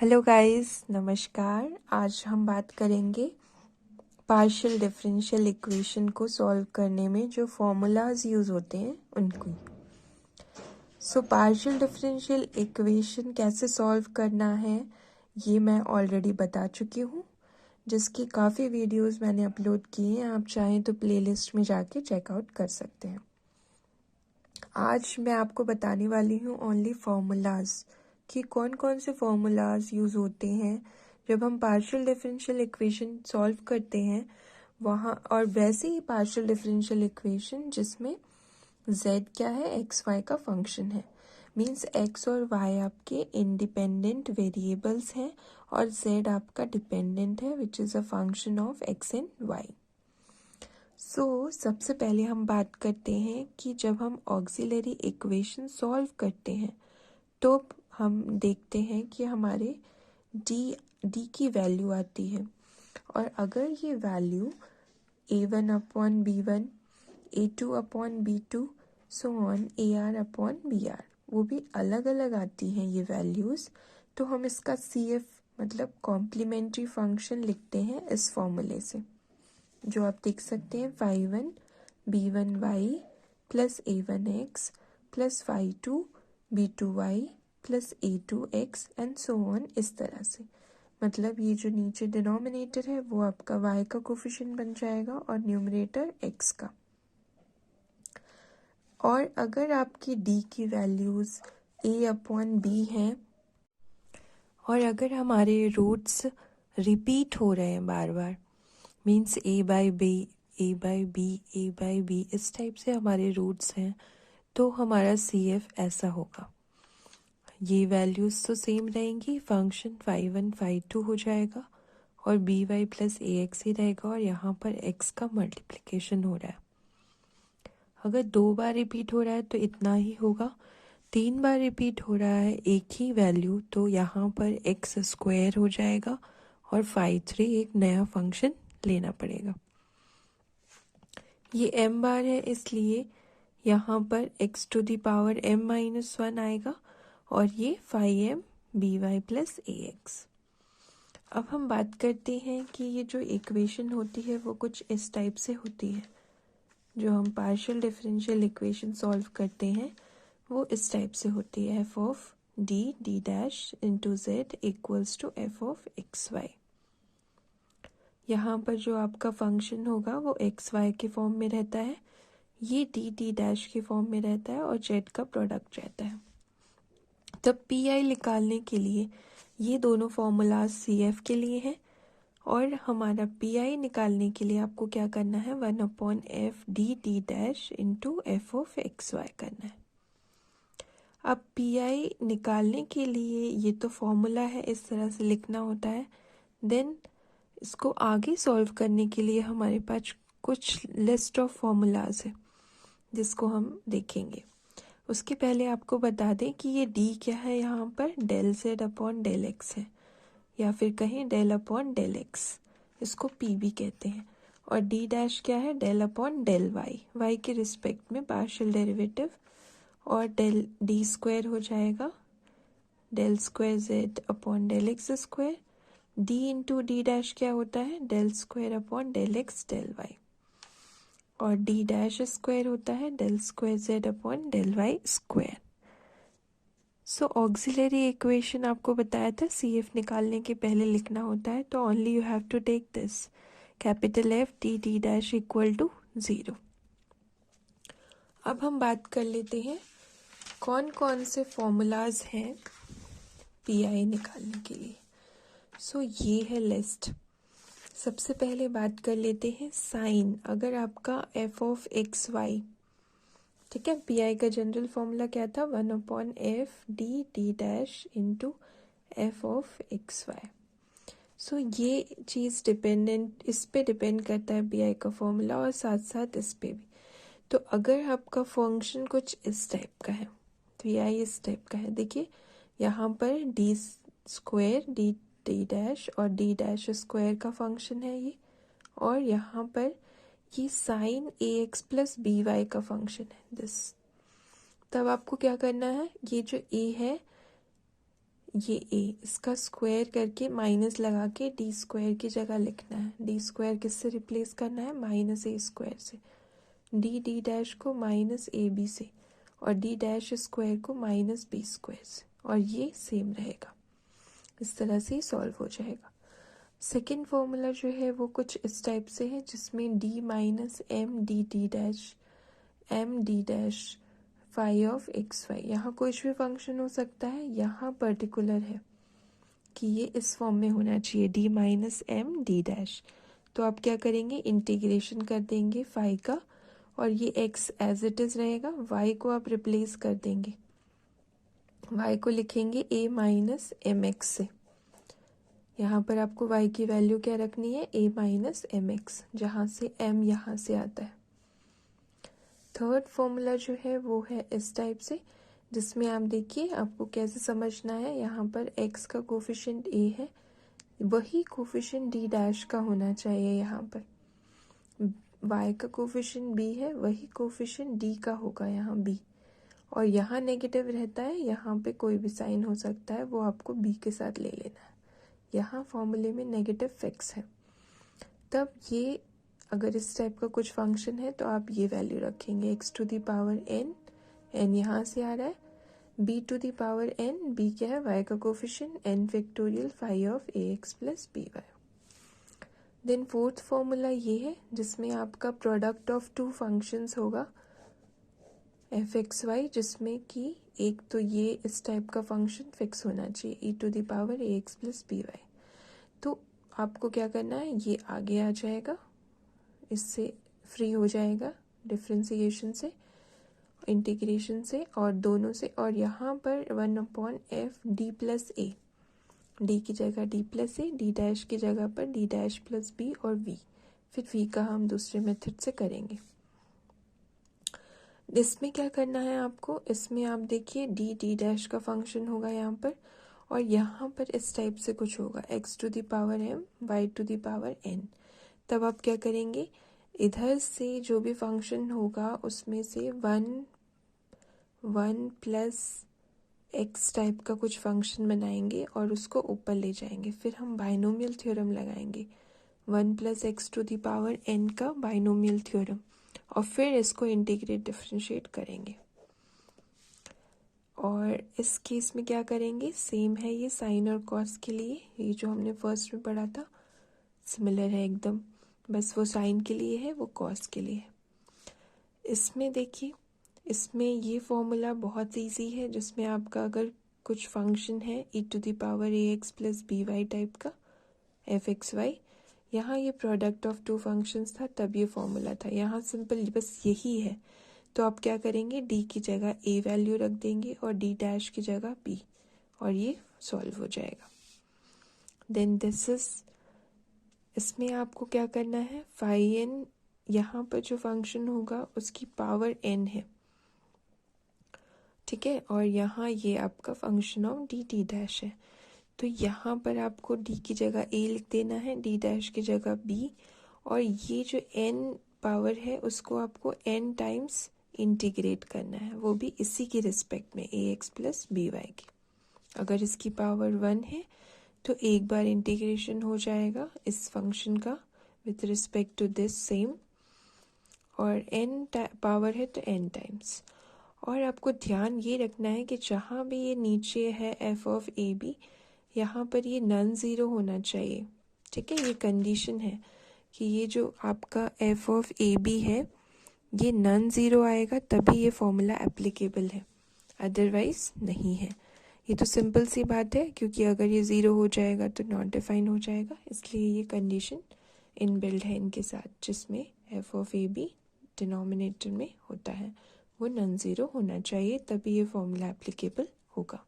Hello guys, नमस्कार। आज हम बात करेंगे पार्शियल डिफरेंशियल इक्वेशन को सॉल्व करने में जो फॉर्मूलाज यूज़ होते हैं उनको। पार्शियल डिफरेंशियल इक्वेशन कैसे सॉल्व करना है ये मैं ऑलरेडी बता चुकी हूँ, जिसकी काफ़ी वीडियोस मैंने अपलोड किए हैं। आप चाहें तो प्लेलिस्ट में जाके चेकआउट कर सकते हैं। आज मैं आपको बताने वाली हूँ ओनली फॉर्मूलाज कि कौन कौन से फॉर्मूलाज यूज़ होते हैं जब हम पार्शियल डिफरेंशियल इक्वेशन सॉल्व करते हैं वहाँ, और वैसे ही पार्शियल डिफरेंशियल इक्वेशन जिसमें z क्या है, एक्स वाई का फंक्शन है। मींस x और y आपके इंडिपेंडेंट वेरिएबल्स हैं और z आपका डिपेंडेंट है, which is a function of x and y। सबसे पहले हम बात करते हैं कि जब हम ऑक्सिलरी इक्वेशन सॉल्व करते हैं तो हम देखते हैं कि हमारे डी की वैल्यू आती है, और अगर ये value a1/b1, a2/b2 so on ar/br वो भी अलग अलग आती हैं ये वैल्यूज़, तो हम इसका CF मतलब कॉम्प्लीमेंट्री फंक्शन लिखते हैं इस फॉर्मूले से, जो आप देख सकते हैं। phi1 b1y plus a1x plus phi2 b2y plus a2x and so on, इस तरह से। मतलब ये जो नीचे डिनोमिनेटर है वो आपका y का कोफिशिएंट बन जाएगा और न्यूमरेटर x का। और अगर आपकी d की वैल्यूज़ a/b हैं और अगर हमारे रूट्स रिपीट हो रहे हैं बार बार, मीन्स a/b, इस टाइप से हमारे रूट्स हैं, तो हमारा CF ऐसा होगा। ये वैल्यूज़ तो सेम रहेंगी, फंक्शन phi1 phi2 हो जाएगा और by प्लस ax ही रहेगा, और यहाँ पर x का मल्टीप्लिकेशन हो रहा है। अगर 2 बार रिपीट हो रहा है तो इतना ही होगा, 3 बार रिपीट हो रहा है एक ही वैल्यू तो यहाँ पर x स्क्वायर हो जाएगा और phi3 एक नया फंक्शन लेना पड़ेगा। ये m बार है इसलिए यहाँ पर x to the power m-1 आएगा और ये phi m by plus ax। अब हम बात करते हैं कि ये जो इक्वेशन होती है वो कुछ इस टाइप से होती है। जो हम पार्शियल डिफरेंशियल इक्वेशन सॉल्व करते हैं वो इस टाइप से होती है। f of d dash into z equals to f of x y. यहाँ पर जो आपका फंक्शन होगा वो एक्स वाई के फॉर्म में रहता है, ये डी डैश के फॉर्म में रहता है और जेड का प्रोडक्ट रहता है। तब पी निकालने के लिए ये दोनों फॉर्मूलाज CF के लिए हैं, और हमारा पी निकालने के लिए आपको क्या करना है, 1/f d dash into f of x y करना है। अब पी निकालने के लिए ये तो फॉर्मूला है, इस तरह से लिखना होता है। देन इसको आगे सॉल्व करने के लिए हमारे पास कुछ लिस्ट ऑफ फॉर्मूलाज है जिसको हम देखेंगे। उसके पहले आपको बता दें कि ये d क्या है, यहाँ पर del z upon del x है, या फिर कहें डेल अपॉन डेल एक्स, इसको p भी कहते हैं। और d डैश क्या है, डेल अपॉन डेल y के रिस्पेक्ट में पार्शियल डेरिवेटिव, और डेल d स्क्वायर हो जाएगा del square z upon del x square. d into d dash क्या होता है, del square upon del x del y, और d डैश स्क्वायर होता है del square z upon del y square. Auxiliary equation आपको बताया था CF निकालने के पहले लिखना होता है, तो only you have to take this capital F d dash equal to 0। अब हम बात कर लेते हैं कौन कौन से फॉर्मूलाज हैं पी निकालने के लिए। ये है लिस्ट। सबसे पहले बात कर लेते हैं साइन। अगर आपका f ऑफ एक्स वाई, ठीक है, पी का जनरल फॉर्मूला क्या था, 1/f d dash into f of x y. ये चीज़ डिपेंडेंट, इस पे डिपेंड करता है पी का फॉर्मूला, और साथ साथ इस पे भी। तो अगर आपका फंक्शन कुछ इस टाइप का है, पी इस टाइप का है, देखिए यहाँ पर डी स्क्वायर डी डैश और डी डैश स्क्वायर का फंक्शन है ये, और यहाँ पर ये sine ax plus b y का फंक्शन है दिस। तब आपको क्या करना है, ये जो a है ये ए, इसका स्क्वायर करके माइनस लगा के डी स्क्वायर की जगह लिखना है। डी स्क्वायर किससे रिप्लेस करना है? माइनस ए स्क्वायर से। डी डी डैश को माइनस ए बी से, और डी डैश स्क्वायर को माइनस बी स्क्वायर से, और ये सेम रहेगा। इस तरह से सॉल्व हो जाएगा। सेकेंड फॉर्मूला जो है वो कुछ इस टाइप से है, जिसमें d minus m d d dash m d dash phi of x y, यहाँ कुछ भी फंक्शन हो सकता है, यहाँ पर्टिकुलर है कि ये इस फॉर्म में होना चाहिए, d minus m d dash. तो आप क्या करेंगे? इंटीग्रेशन कर देंगे फाई का, और ये एक्स एज इट इज रहेगा। वाई को आप रिप्लेस कर देंगे, वाई को लिखेंगे ए माइनस एम एक्स से। यहाँ पर आपको वाई की वैल्यू क्या रखनी है? ए माइनस एम एक्स, जहाँ से एम यहाँ से आता है। थर्ड फॉर्मूला जो है वो है इस टाइप से, जिसमें आप देखिए आपको कैसे समझना है। यहाँ पर x का कोफिशिएंट a है, वही कोफिशिएंट d डैश का होना चाहिए। यहाँ पर y का कोफिशिएंट b है, वही कोफिशिएंट d का होगा यहाँ b, और यहाँ नेगेटिव रहता है, यहाँ पे कोई भी साइन हो सकता है, वो आपको b के साथ ले लेना है। यहाँ फॉर्मूले में नेगेटिव फिक्स है। तब ये अगर इस टाइप का कुछ फंक्शन है तो आप ये वैल्यू रखेंगे, x to the power n, n यहाँ से आ रहा है, b to the power n, b क्या है? y का coefficient, n factorial phi of ax plus by। Then fourth formula ये है, जिसमें आपका प्रोडक्ट ऑफ टू फंक्शंस होगा एफ एक्स वाई, जिसमें कि एक तो ये इस टाइप का फंक्शन फिक्स होना चाहिए, e to the power ax plus by। तो आपको क्या करना है? ये आगे आ जाएगा, इससे फ्री हो जाएगा डिफ्रेंसिएशन से, इंटीग्रेशन से, और दोनों से। और यहाँ पर 1/f डी प्लस ए, डी की जगह डी प्लस ए, डी डैश की जगह पर डी डैश प्लस बी, और वी, फिर वी का हम दूसरे मेथड से करेंगे। इसमें क्या करना है आपको? इसमें आप देखिए डी डी डैश का फंक्शन होगा यहाँ पर, और यहाँ पर इस टाइप से कुछ होगा, x to the power m y to the power n। तब आप क्या करेंगे? इधर से जो भी फंक्शन होगा उसमें से वन प्लस एक्स टाइप का कुछ फंक्शन बनाएंगे और उसको ऊपर ले जाएंगे। फिर हम बाइनोमियल थ्योरम लगाएंगे, 1 plus x to the power n का बाइनोमियल थ्योरम, और फिर इसको इंटीग्रेट डिफरेंशिएट करेंगे। और इस केस में क्या करेंगे? सेम है ये साइन और कॉस के लिए, ये जो हमने फर्स्ट में पढ़ा था सिमिलर है एकदम, बस वो साइन के लिए है, वो कॉस के लिए है। इसमें देखिए, इसमें ये फॉर्मूला बहुत इजी है, जिसमें आपका अगर कुछ फंक्शन है e to the power ax plus b y type का एफ एक्स वाई, यहाँ ये प्रोडक्ट ऑफ टू फंक्शंस था, तब ये फॉर्मूला था। यहाँ सिंपल बस यही है। तो आप क्या करेंगे? d की जगह a वैल्यू रख देंगे और d डैश की जगह b, और ये सॉल्व हो जाएगा। देन दिस इज, इसमें आपको क्या करना है? फाई n, यहाँ पर जो फंक्शन होगा उसकी पावर n है, ठीक है, और यहाँ ये आपका function of D d dash है। तो यहाँ पर आपको d की जगह a लिख देना है, d डैश की जगह b, और ये जो n पावर है उसको आपको n टाइम्स इंटीग्रेट करना है, वो भी इसी की रिस्पेक्ट में ax प्लस बी वाई की। अगर इसकी पावर 1 है तो एक बार इंटीग्रेशन हो जाएगा इस फंक्शन का with respect to this same, और n पावर है तो n टाइम्स। और आपको ध्यान ये रखना है कि जहाँ भी ये नीचे है f ऑफ ए बी, यहाँ पर ये नॉन ज़ीरो होना चाहिए, ठीक है। ये कंडीशन है कि ये जो आपका f ऑफ ए बी है ये नॉन ज़ीरो आएगा तभी ये फॉर्मूला एप्लीकेबल है, अदरवाइज नहीं है। ये तो सिंपल सी बात है, क्योंकि अगर ये ज़ीरो हो जाएगा तो नॉट डिफाइन हो जाएगा, इसलिए ये कंडीशन इनबिल्ड है इनके साथ, जिसमें f of a b denominator में होता है वो नॉन ज़ीरो होना चाहिए, तभी ये फॉर्मूला एप्लीकेबल होगा।